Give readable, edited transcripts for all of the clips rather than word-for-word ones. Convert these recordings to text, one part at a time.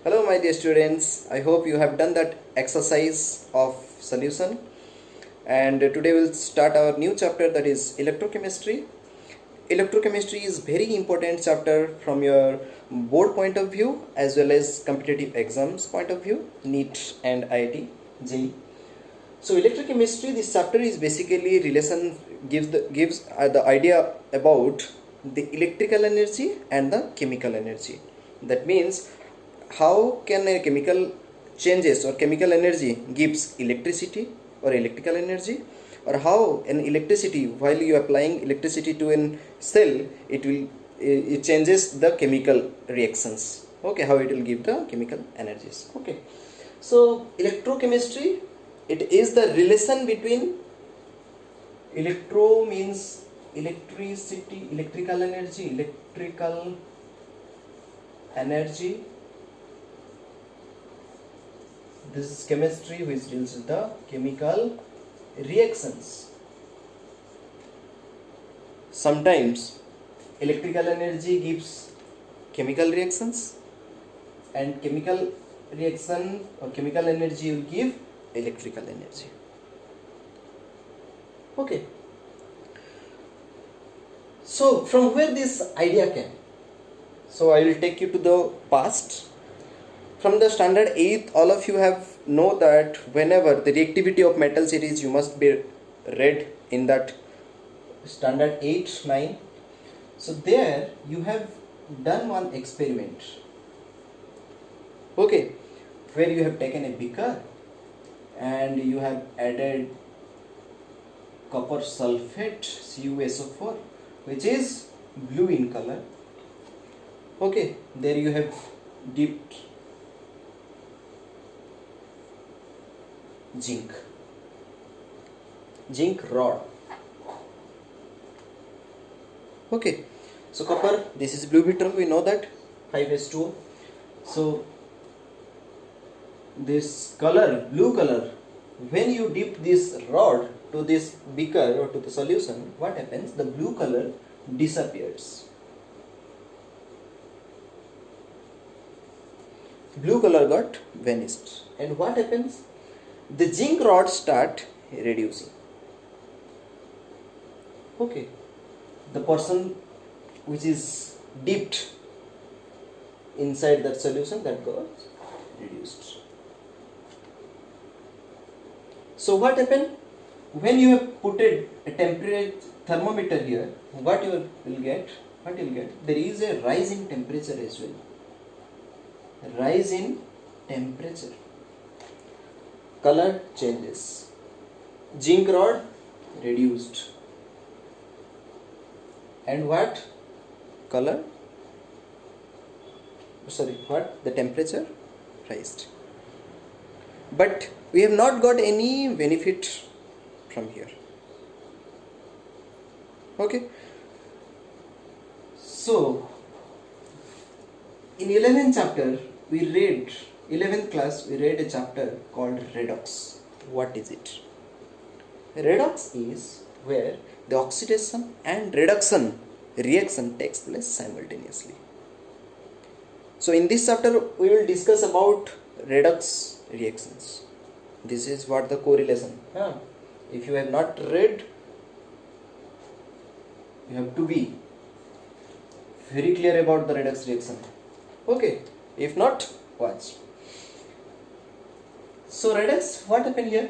Hello my dear students, I hope you have done that exercise of solution, and today we'll start our new chapter, that is electrochemistry. Electrochemistry is very important chapter from your board point of view as well as competitive exams point of view, NEET and IIT JEE. So electrochemistry, this chapter is basically relation, gives the idea about the electrical energy and the chemical energy. That means how can a chemical changes or chemical energy gives electricity or electrical energy, or how an electricity, while you applying electricity to an cell, it changes the chemical reactions. Okay, how it will give the chemical energies. Okay, so electrochemistry, it is the relation between electro means electricity, electrical energy. This is chemistry which deals with the chemical reactions. Sometimes electrical energy gives chemical reactions, and chemical reaction or chemical energy will give electrical energy. Okay. So from where this idea came? So I will take you to the past. From the standard 8th, all of you have know that whenever the reactivity of metal series, you must be read in that standard 8, 9. So there you have done one experiment. Okay, where you have taken a beaker and you have added copper sulfate CuSO4, which is blue in color. Okay, there you have dipped zinc rod. Okay, so copper, this is blue bitter, we know that 5s2. so this color, blue color, when you dip this rod to this beaker or to the solution, what happens? The blue color disappears. Blue color got vanished. And what happens? The zinc rods start reducing. Okay, the portion which is dipped inside that solution, that got reduced. So what happened? When you have put a temperature thermometer here, what you will get? There is a rise in temperature as well. Rise in temperature. Color changes. Zinc rod reduced. And what? Color? Sorry, what? The temperature raised. But we have not got any benefit from here. Okay. So, in 11th chapter, 11th class, we read a chapter called redox. What is it? Redox is where the oxidation and reduction reaction takes place simultaneously. So in this chapter, we will discuss about redox reactions. This is what the correlation. If you have not read, you have to be very clear about the redox reaction. Okay, if not, watch. So redox, what happened here?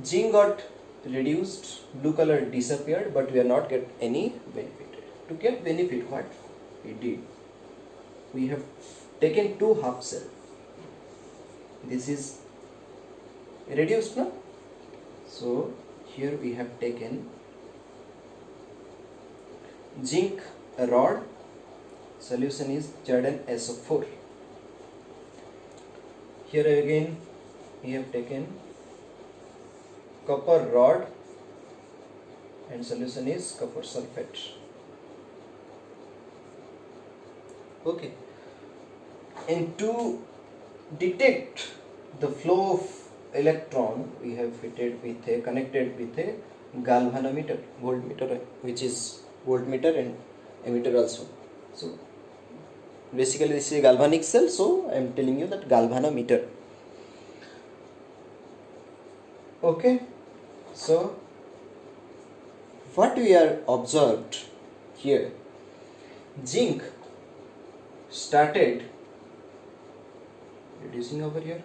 Zinc got reduced, blue color disappeared, but we are not get any benefit. To get benefit, what we did? We have taken two half cell. This is reduced, no? So here we have taken zinc rod, solution is ZnSO4. Here again we have taken copper rod and solution is copper sulfate. Okay, and to detect the flow of electron, we have connected with a galvanometer, voltmeter, which is voltmeter and ammeter also. So Basically this is a galvanic cell, so I am telling you that galvanometer. Okay, so what we are observed here, zinc started reducing over here.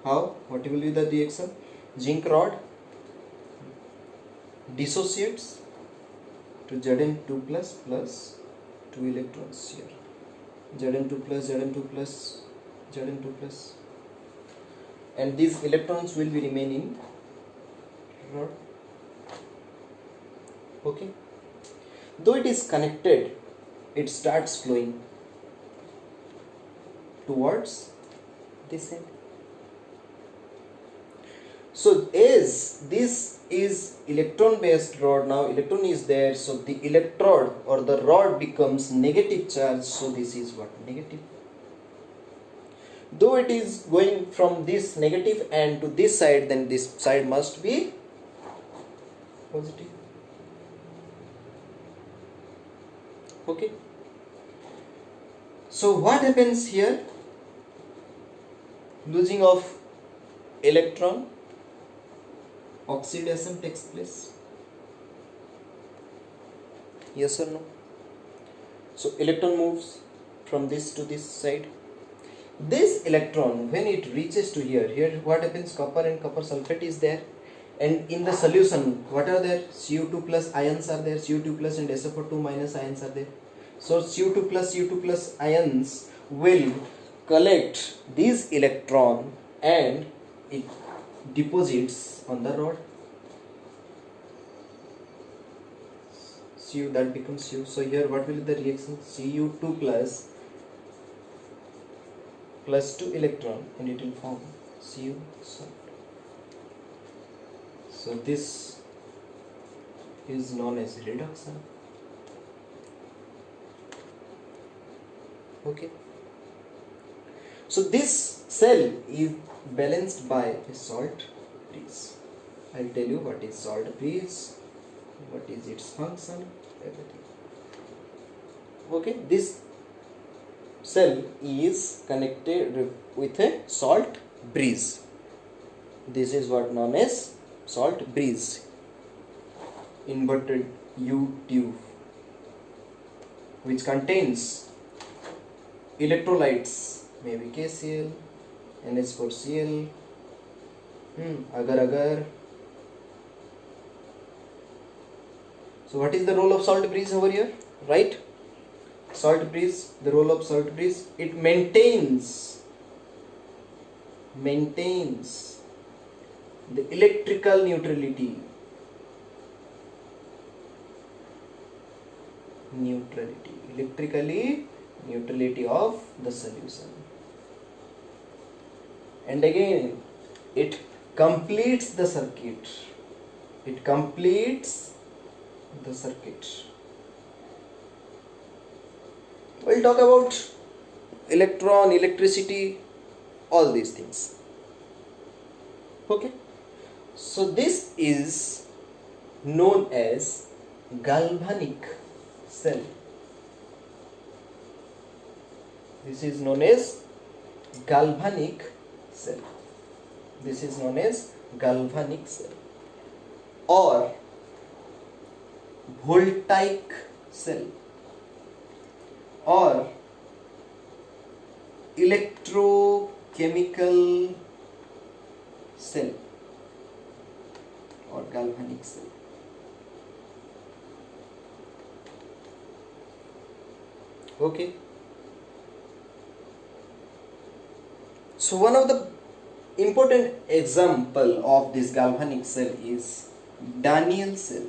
How? What will be the reaction? Zinc rod dissociates to Zn2 plus 2 electrons here. Zn2 plus Zn2 plus Zn2 plus, and these electrons will be remaining rod. Okay, though it is connected, it starts flowing towards this end. So as this is electron based rod, now electron is there, so the electrode or the rod becomes negative charge, so this is what? Negative. Though it is going from this negative end to this side, then this side must be positive. Okay, so what happens here? Losing of electron, oxidation takes place. Yes or no? So electron moves from this to this side. This electron, when it reaches to here what happens? Copper and copper sulfate is there, and in the solution what are there? Cu2 plus ions are there, Cu2 plus and SO4 minus ions are there. So Cu2 plus ions will collect this electron and it deposits on the rod. Cu, that becomes Cu. So here what will be the reaction? Cu2 plus 2 electron, and it will form Cu salt. So this is known as reduction. Okay, so this cell is balanced by a salt breeze. I'll tell you what is salt breeze, what is its function, everything. Okay, this cell is connected with a salt breeze. This is what known as salt breeze. Inverted U tube, which contains electrolytes, maybe KCl, NH4Cl, agar. So what is the role of salt breeze over here? Right? Salt breeze, the role of salt breeze, it maintains the electrical neutrality of the solution, and again it completes the circuit. We'll talk about electron, electricity, all these things. Okay, so this is known as galvanic cell. This is known as galvanic cell. This is known as galvanic cell or voltaic cell or electrochemical cell or galvanic cell. Okay, so one of the important example of this galvanic cell is Daniel cell.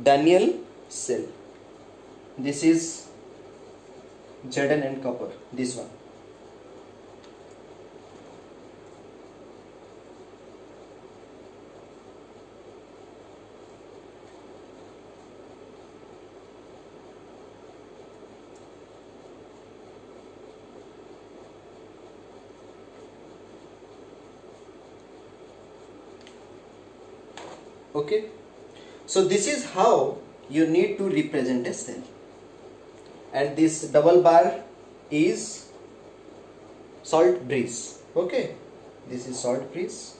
Daniel cell. This is Zn and copper. This one. Okay, so this is how you need to represent a cell, and this double bar is salt breeze. Okay, this is salt breeze.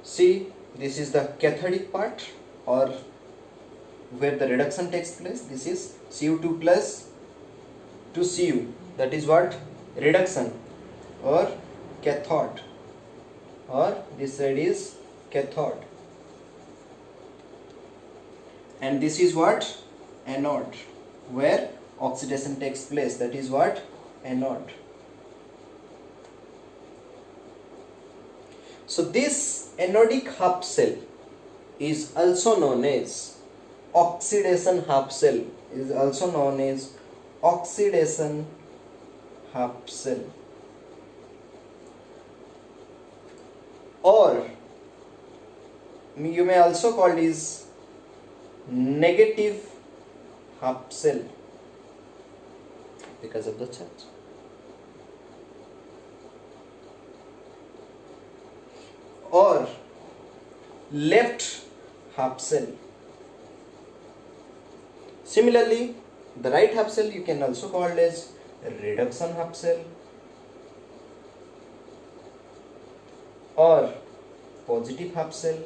See, this is the cathodic part, or where the reduction takes place. This is Cu2 plus to Cu, that is what? Reduction, or cathode, or this side is cathode, and this is what? Anode, where oxidation takes place, that is what? Anode. So this anodic half cell is also known as oxidation half cell, is also known as oxidation half cell, or you may also call this negative half cell because of the charge. Or left half cell. Similarly, the right half cell you can also call it as reduction half cell, or positive half cell,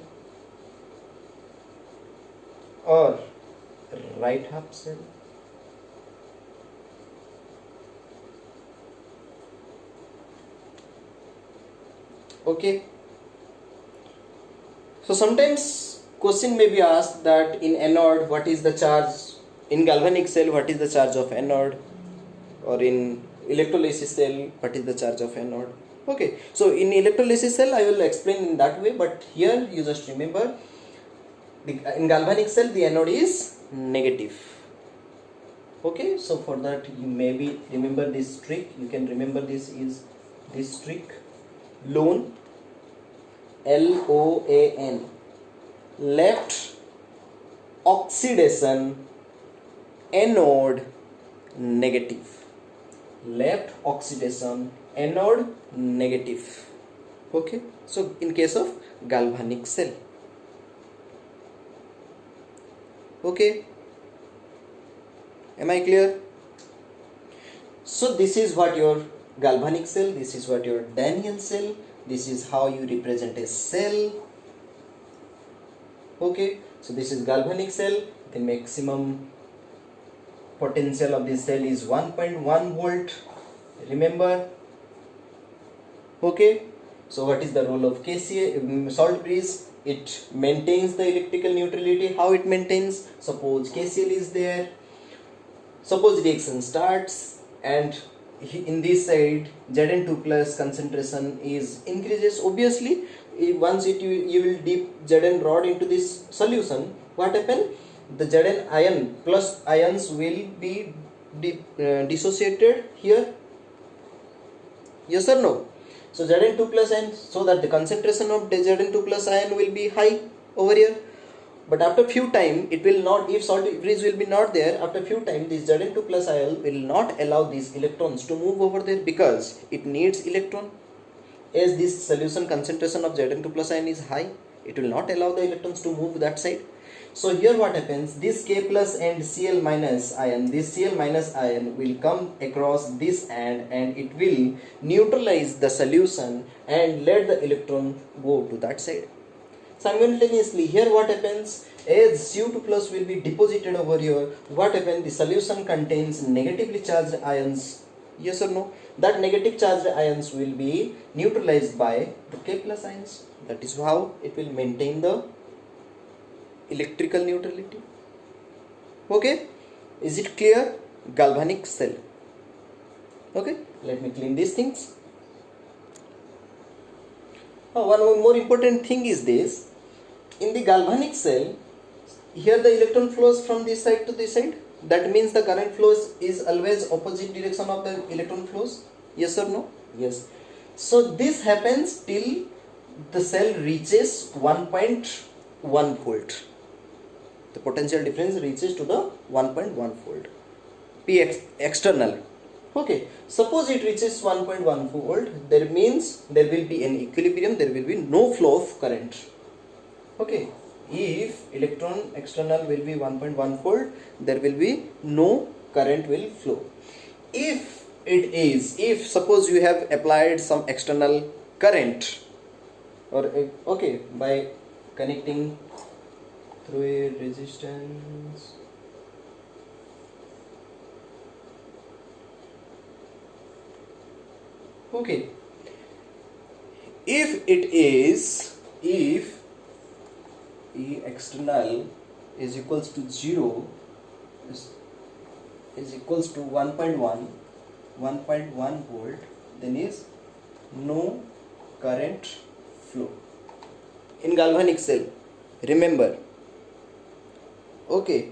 or right half cell. Okay. So sometimes question may be asked that in anode what is the charge, in galvanic cell what is the charge of anode, or in electrolysis cell what is the charge of anode. Okay, so in electrolysis cell I will explain in that way, but here you just remember in galvanic cell the anode is negative. Okay, so for that you maybe remember this trick, you can remember this is this trick, LOAN, LOAN, left oxidation anode negative, left oxidation anode negative. Okay, so in case of galvanic cell. Okay, am I clear? So this is what your galvanic cell, this is what your Daniell cell, this is how you represent a cell. Okay, so this is galvanic cell, the maximum potential of this cell is 1.1 volt, remember. Okay, so what is the role of KCl, salt breeze? It maintains the electrical neutrality. How it maintains? Suppose KCl is there, suppose reaction starts, and in this side Zn2 plus concentration is increases. Obviously once you will dip Zn rod into this solution, what happen? The Zn ion plus ions will be dissociated here, yes or no? So Zn2 plus ion, so that the concentration of Zn2 plus ion will be high over here. But after few time it will not, if salt breeze will be not there, after few time this Zn2 plus ion will not allow these electrons to move over there, because it needs electron. As this solution concentration of Zn2 plus ion is high, it will not allow the electrons to move that side. So here what happens, this K plus and Cl minus ion, this Cl minus ion will come across this end and it will neutralize the solution and let the electron go to that side. Simultaneously here what happens, as Cu2 plus will be deposited over here, what happens, the solution contains negatively charged ions, yes or no? That negative charged ions will be neutralized by the K plus ions. That is how it will maintain the electrical neutrality. Okay, is it clear? Galvanic cell. Okay, let me clean these things. One more important thing is this, in the galvanic cell, here the electron flows from this side to this side. That means the current flows is always opposite direction of the electron flows, yes or no? Yes. So this happens till the cell reaches 1.1 volt. The potential difference reaches to the 1.1 volt, P external. Okay, suppose it reaches 1.1 volt, that means there will be an equilibrium, there will be no flow of current. Okay, if electron external will be 1.1 volt, there will be no current will flow. If suppose you have applied some external current, or okay, by connecting through a resistance, okay, if E external is equals to 0, is equals to 1.1 volt, then is no current flow in galvanic cell. Remember, okay,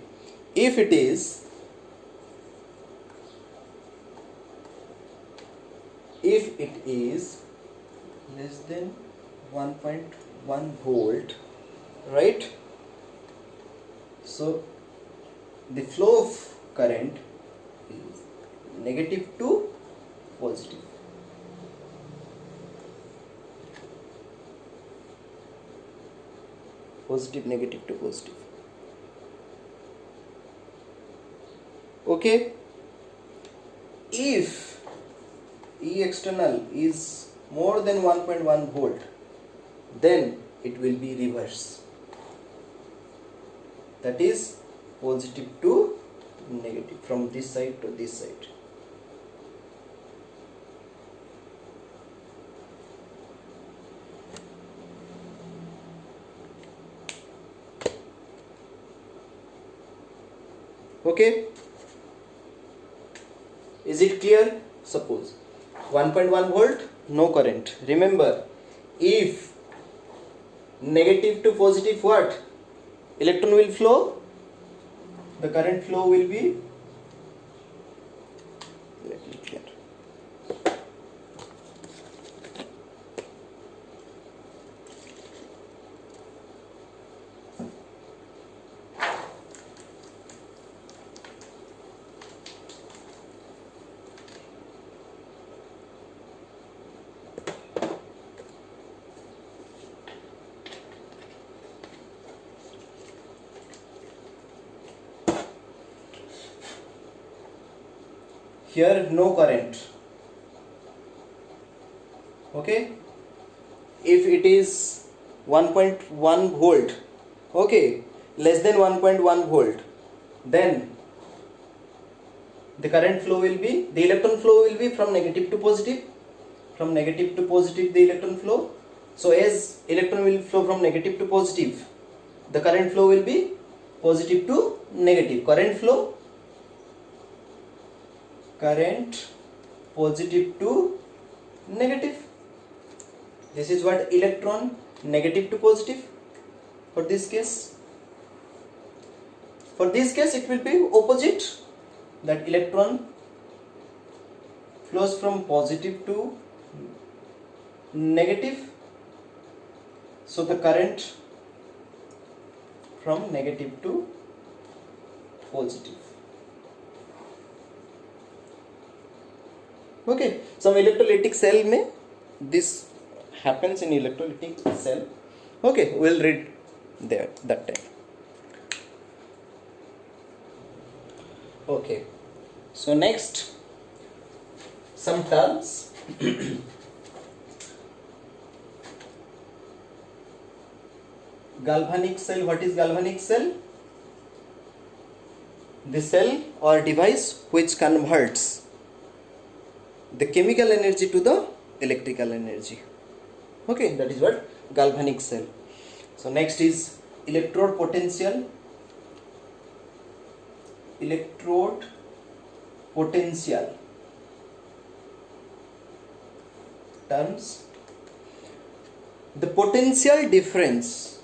if it is less than 1.1 volt, right, so the flow of current is negative to positive. Positive, negative to positive. Okay, if E external is more than 1.1 volt, then it will be reverse. That is positive to negative, from this side to this side. Okay, is it clear? Suppose 1.1 volt, no current. Remember, if negative to positive, what? Electron will flow, the current flow will be, let me clear. Here no current. Okay, if it is 1.1 volt, okay, less than 1.1 volt, then the current flow will be, the electron flow will be from negative to positive, from negative to positive the electron flow. So as electron will flow from negative to positive, the current flow will be positive to negative. Current flow, current positive to negative. This is what electron negative to positive for this case. For this case it will be opposite, that electron flows from positive to negative, so the current from negative to positive. Okay, some electrolytic cell may this happens in electrolytic cell. Okay, we'll read there that time. Okay, so next some terms. Galvanic cell. What is galvanic cell? The cell or device which converts the chemical energy to the electrical energy. Okay, that is what galvanic cell. So next is electrode potential. Electrode potential terms. The potential difference,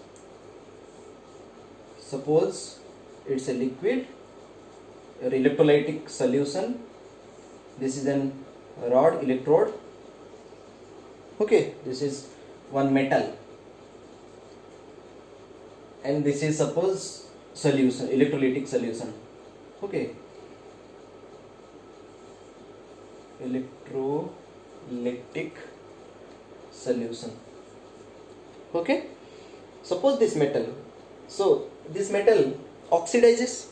suppose it's a liquid or electrolytic solution, this is an rod, electrode, okay, this is one metal, and this is suppose solution, electrolytic solution, okay, electrolytic solution, okay. Suppose this metal, so this metal oxidizes,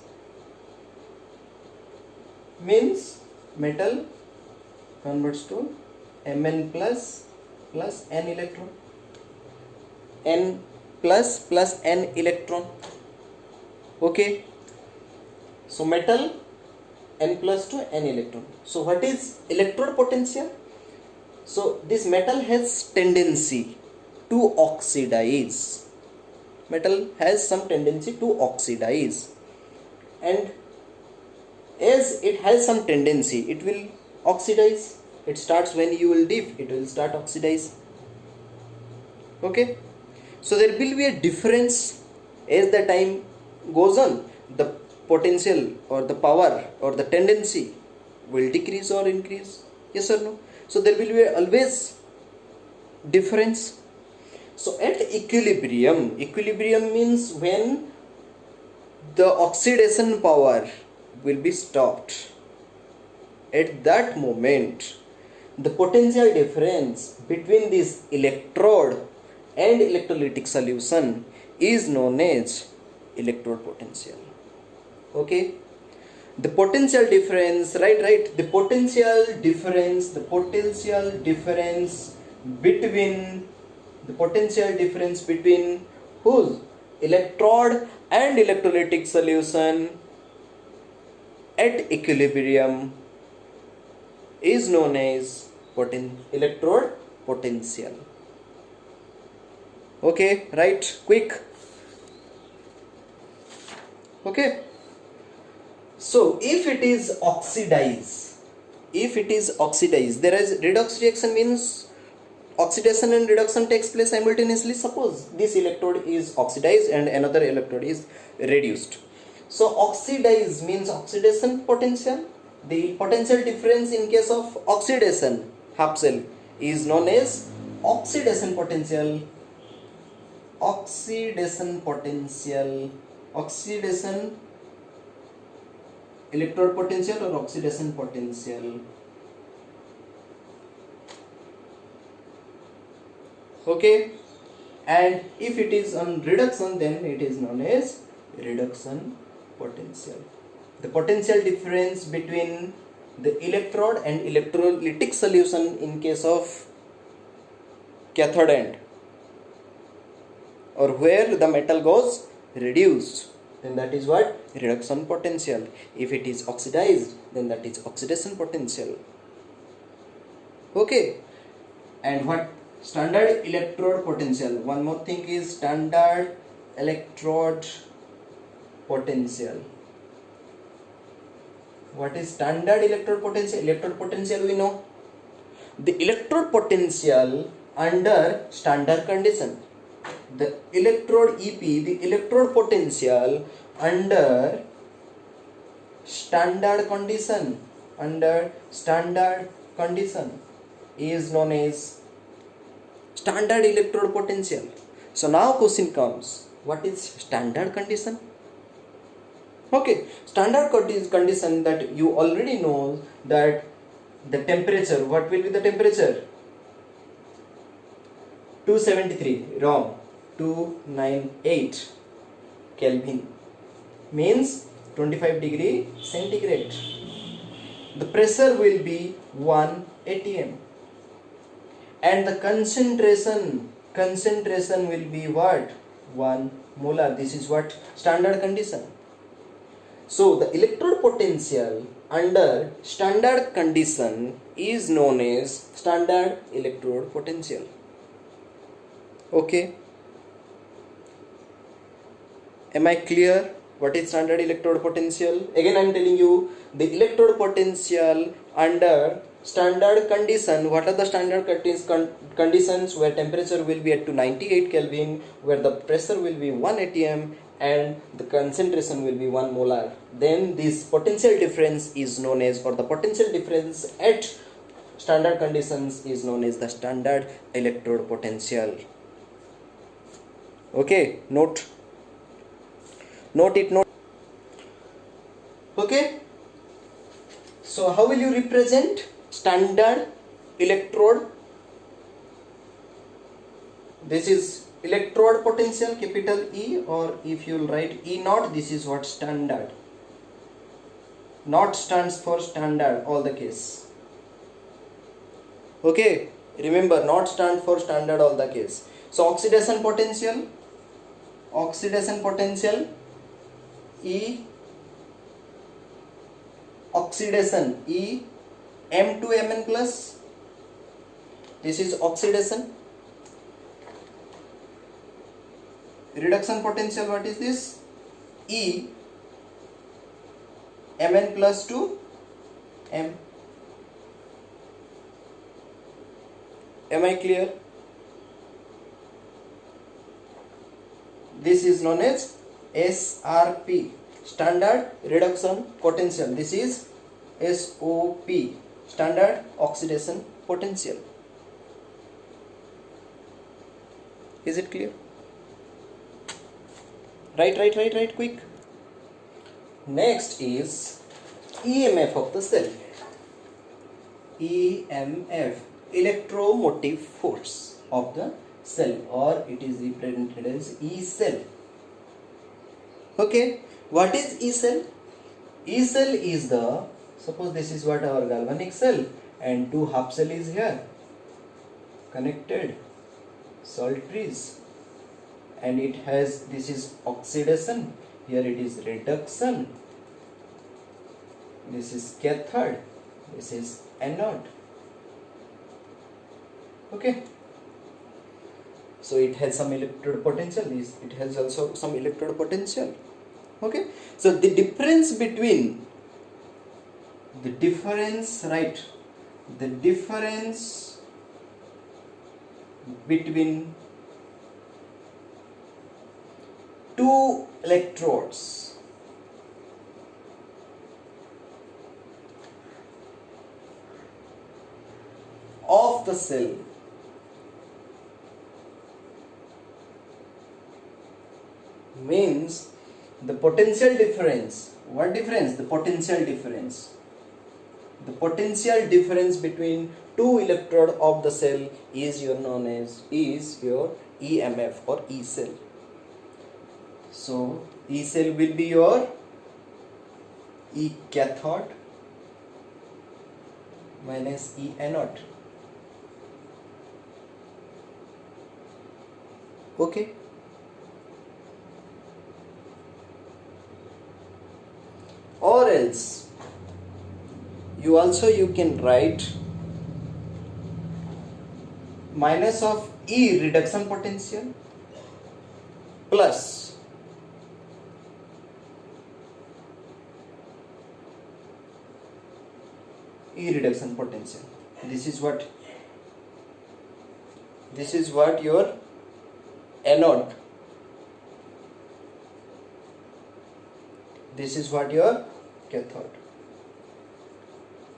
means metal converts to Mn plus n electron, n plus n electron. Okay, so metal n plus to n electron. So what is electrode potential? So this metal has tendency to oxidize. Metal has some tendency to oxidize, and as it has some tendency, it will oxidize. It starts when you will dip, it will start oxidize. Okay, so there will be a difference as the time goes on. The potential or the power or the tendency will decrease or increase, yes or no? So there will be always difference. So at equilibrium means when the oxidation power will be stopped. At that moment, the potential difference between this electrode and electrolytic solution is known as electrode potential. Okay, the potential difference, right, the potential difference between whose electrode and electrolytic solution at equilibrium is known as electrode potential. Okay, right, quick. Okay, so if it is oxidized, there is redox reaction, means oxidation and reduction takes place simultaneously. Suppose this electrode is oxidized and another electrode is reduced. So oxidize means oxidation potential. The potential difference in case of oxidation half cell is known as oxidation potential. Oxidation electrode potential or oxidation potential. Okay, and if it is on reduction, then it is known as reduction potential. The potential difference between the electrode and electrolytic solution in case of cathode end, or where the metal goes reduced, then that is what? Reduction potential. If it is oxidized, then that is oxidation potential. Okay, and what standard electrode potential? One more thing is standard electrode potential. What is standard electrode potential? Electrode potential we know. The electrode potential under standard condition. The electrode EP, the electrode potential under standard condition is known as standard electrode potential. So now question comes, what is standard condition? Okay, standard condition that you already know, that the temperature, what will be the temperature? 273, wrong, 298 Kelvin, means 25 degree centigrade. The pressure will be 1 atm, and the concentration will be what? 1 molar. This is what? Standard condition. So the electrode potential under standard condition is known as standard electrode potential. Okay, am I clear what is standard electrode potential? Again I am telling you, the electrode potential under standard condition. What are the standard conditions? Where temperature will be at 298 Kelvin, where the pressure will be 1 atm, and the concentration will be 1 molar. Then this potential difference is known as, or the potential difference at standard conditions is known as the standard electrode potential. Okay, note it. Okay, so how will you represent standard electrode? This is electrode potential capital E, or if you will write E naught, this is what standard. Naught stands for standard all the case. Okay, remember naught stand for standard all the case. So oxidation potential E, oxidation E M2Mn plus, this is oxidation. Reduction potential, what is this? E Mn plus to M. Am I clear? This is known as SRP, standard reduction potential. This is SOP, standard oxidation potential. Is it clear? Right, quick. Next is EMF of the cell. EMF, electromotive force of the cell, or it is represented as E cell. Okay, what is E cell? E cell is the, suppose this is what our galvanic cell, and two half cell is here connected, salt trees, and it has, this is oxidation, here it is reduction, this is cathode, this is anode. Okay, so it has some electrode potential, it has also some electrode potential. Okay, so the difference between the difference between two electrodes of the cell means the potential difference. What difference? The potential difference. The potential difference between two electrode of the cell is known as your EMF or E cell. So E cell will be your E cathode minus E anode. Okay. Or else you can write minus of E reduction potential plus E reduction potential. This is what your anode, this is what your cathode.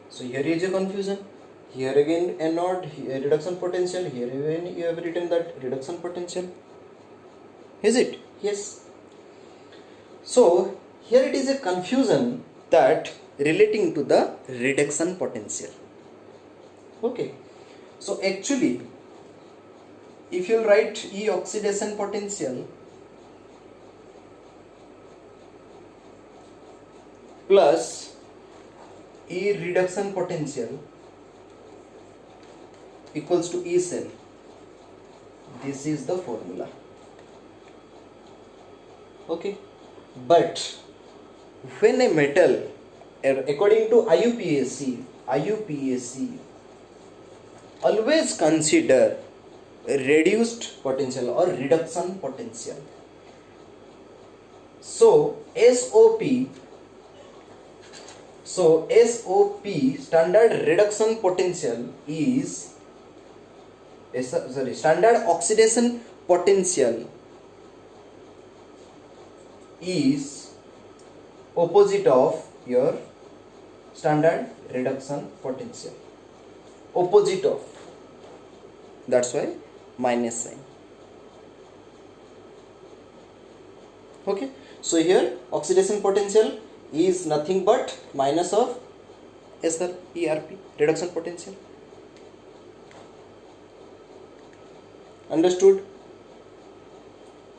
So here is a confusion. Here again anode, here reduction potential, here again you have written that reduction potential. Is it? Yes. So here it is a confusion that relating to the reduction potential. Okay. So actually, if you write E oxidation potential plus E reduction potential equals to E cell, this is the formula. Okay, but when a metal, according to IUPAC always consider reduced potential or reduction potential. So SOP, standard reduction potential is standard oxidation potential is opposite of your standard reduction potential. Opposite of, that's why minus sign. Okay, so here oxidation potential is nothing but minus of ERP, reduction potential. Understood?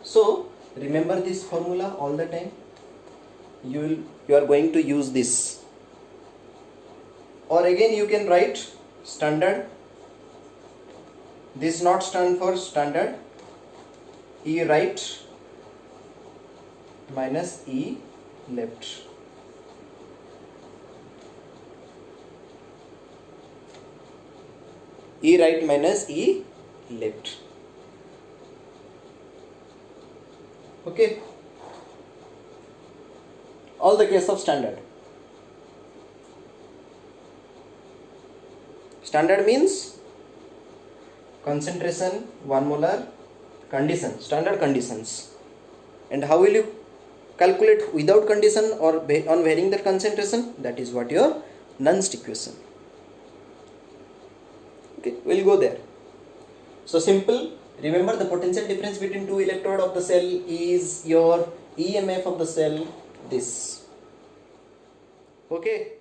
So remember this formula all the time. You are going to use this, or again you can write standard. This not stand for standard. E right minus E left. E right minus E left. Okay. All the case of standard. Standard means concentration 1 molar, condition, standard conditions. And how will you calculate without condition or on varying the concentration? That is what your Nernst equation. Okay, we'll go there. So simple. Remember, the potential difference between two electrode of the cell is your EMF of the cell, this. Okay.